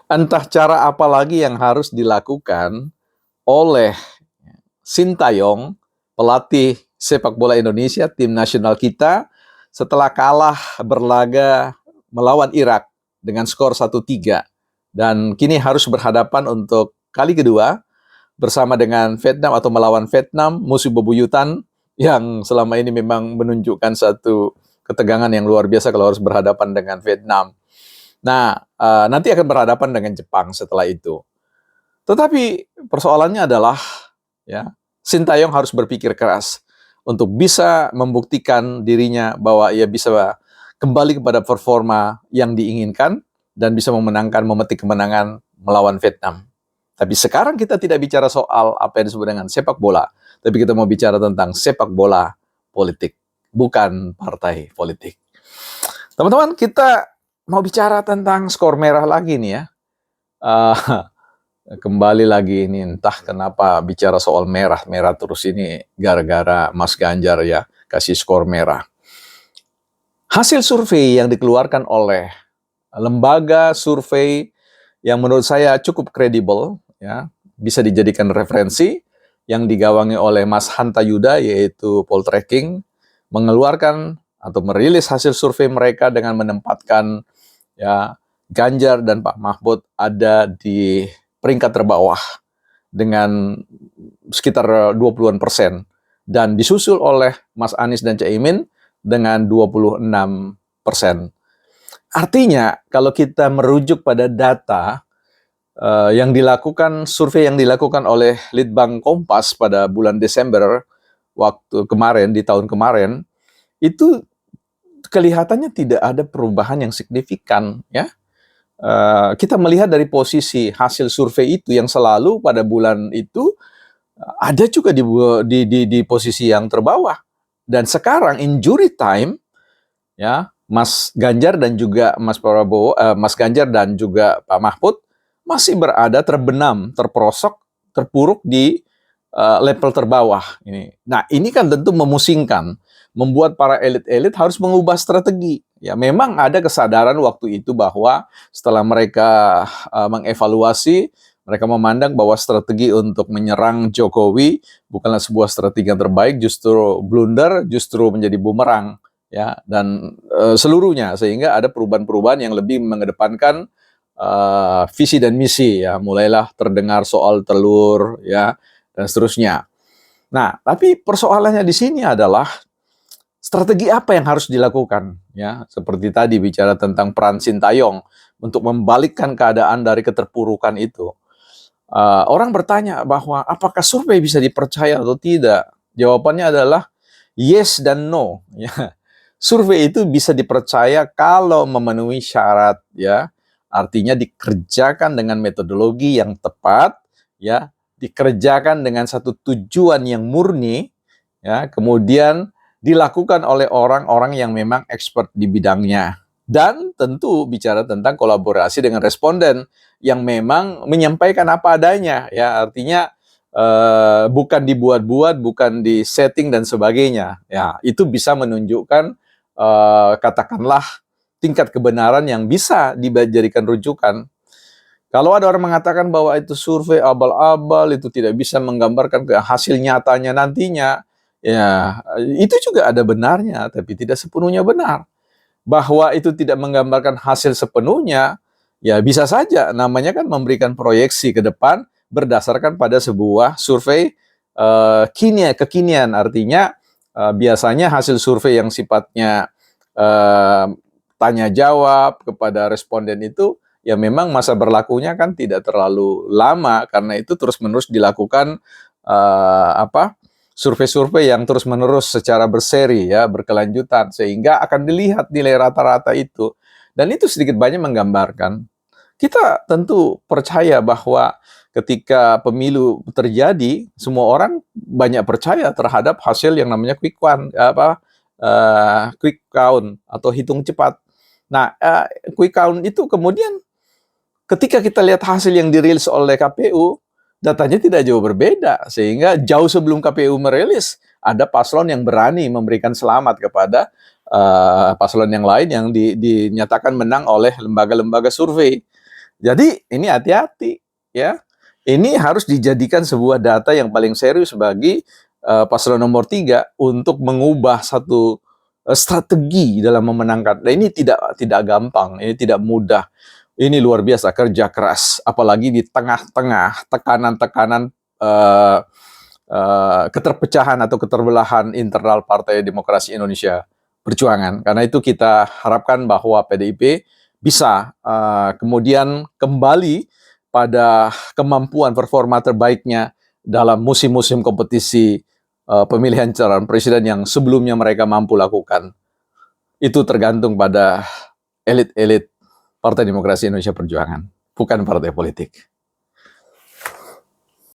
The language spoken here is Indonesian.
Entah cara apa lagi yang harus dilakukan oleh Sintayong, pelatih sepak bola Indonesia, tim nasional kita, setelah kalah berlaga melawan Irak dengan skor 1-3. Dan kini harus berhadapan untuk kali kedua bersama dengan Vietnam atau melawan Vietnam, musuh bebuyutan yang selama ini memang menunjukkan satu ketegangan yang luar biasa kalau harus berhadapan dengan Vietnam. Nah, nanti akan berhadapan dengan Jepang setelah itu. Tetapi persoalannya adalah, ya, Sintayong harus berpikir keras untuk bisa membuktikan dirinya bahwa ia bisa kembali kepada performa yang diinginkan dan bisa memetik kemenangan melawan Vietnam. Tapi sekarang kita tidak bicara soal apa yang disebut dengan sepak bola, tapi kita mau bicara tentang sepak bola politik, bukan partai politik. Teman-teman, kita mau bicara tentang skor merah lagi nih ya. Kembali lagi ini, entah kenapa bicara soal merah terus ini gara-gara Mas Ganjar ya, kasih skor merah. Hasil survei yang dikeluarkan oleh lembaga survei yang menurut saya cukup kredibel, ya, bisa dijadikan referensi, yang digawangi oleh Mas Hanta Yuda, yaitu Poltreking, mengeluarkan atau merilis hasil survei mereka dengan menempatkan, ya, Ganjar dan Pak Mahfud ada di peringkat terbawah dengan sekitar 20-an% dan disusul oleh Mas Anies dan Caimin dengan 26%. Artinya kalau kita merujuk pada data yang dilakukan, survei yang dilakukan oleh Litbang Kompas pada bulan Desember waktu kemarin, di tahun kemarin, itu kelihatannya tidak ada perubahan yang signifikan, ya. Kita melihat dari posisi hasil survei itu yang selalu pada bulan itu ada juga di posisi yang terbawah. Dan sekarang injury time, ya, Mas Ganjar dan juga Mas Prabowo, Mas Ganjar dan juga Pak Mahfud masih berada terbenam, terperosok, terpuruk di level terbawah ini. Nah, ini kan tentu memusingkan, membuat para elit-elit harus mengubah strategi. Ya, memang ada kesadaran waktu itu bahwa setelah mereka mengevaluasi, mereka memandang bahwa strategi untuk menyerang Jokowi bukanlah sebuah strategi yang terbaik, justru blunder, justru menjadi bumerang, ya, dan seluruhnya, sehingga ada perubahan-perubahan yang lebih mengedepankan visi dan misi, ya, mulailah terdengar soal telur, ya, dan seterusnya. Nah, tapi persoalannya di sini adalah strategi apa yang harus dilakukan, ya? Seperti tadi bicara tentang peran Sintayong untuk membalikkan keadaan dari keterpurukan itu. Orang bertanya bahwa apakah survei bisa dipercaya atau tidak? Jawabannya adalah yes dan no. Ya. Survei itu bisa dipercaya kalau memenuhi syarat, ya. Artinya dikerjakan dengan metodologi yang tepat, ya, dikerjakan dengan satu tujuan yang murni, ya, kemudian dilakukan oleh orang-orang yang memang expert di bidangnya. Dan tentu bicara tentang kolaborasi dengan responden yang memang menyampaikan apa adanya, ya, artinya bukan dibuat-buat, bukan disetting dan sebagainya. Ya, itu bisa menunjukkan katakanlah tingkat kebenaran yang bisa dijadikan rujukan. Kalau ada orang mengatakan bahwa itu survei abal-abal, itu tidak bisa menggambarkan ke hasil nyatanya nantinya, ya, itu juga ada benarnya, tapi tidak sepenuhnya benar. Bahwa itu tidak menggambarkan hasil sepenuhnya, ya bisa saja, namanya kan memberikan proyeksi ke depan berdasarkan pada sebuah survei kekinian, artinya biasanya hasil survei yang sifatnya tanya jawab kepada responden itu, ya memang masa berlakunya kan tidak terlalu lama, karena itu terus-menerus dilakukan survei-survei yang terus-menerus secara berseri, ya, berkelanjutan, sehingga akan dilihat nilai rata-rata itu. Dan itu sedikit banyak menggambarkan. Kita tentu percaya bahwa ketika pemilu terjadi, semua orang banyak percaya terhadap hasil yang namanya quick count atau hitung cepat. Nah, quick count itu kemudian ketika kita lihat hasil yang dirilis oleh KPU, datanya tidak jauh berbeda, sehingga jauh sebelum KPU merilis, ada paslon yang berani memberikan selamat kepada paslon yang lain yang dinyatakan menang oleh lembaga-lembaga survei. Jadi ini hati-hati ya. Ini harus dijadikan sebuah data yang paling serius bagi paslon nomor 3 untuk mengubah satu strategi dalam memenangkan. Nah, ini tidak gampang, ini tidak mudah. Ini luar biasa kerja keras, apalagi di tengah-tengah tekanan-tekanan keterpecahan atau keterbelahan internal Partai Demokrasi Indonesia Perjuangan. Karena itu kita harapkan bahwa PDIP bisa kemudian kembali pada kemampuan performa terbaiknya dalam musim-musim kompetisi pemilihan calon presiden yang sebelumnya mereka mampu lakukan. Itu tergantung pada elit-elit Partai Demokrasi Indonesia Perjuangan, bukan partai politik.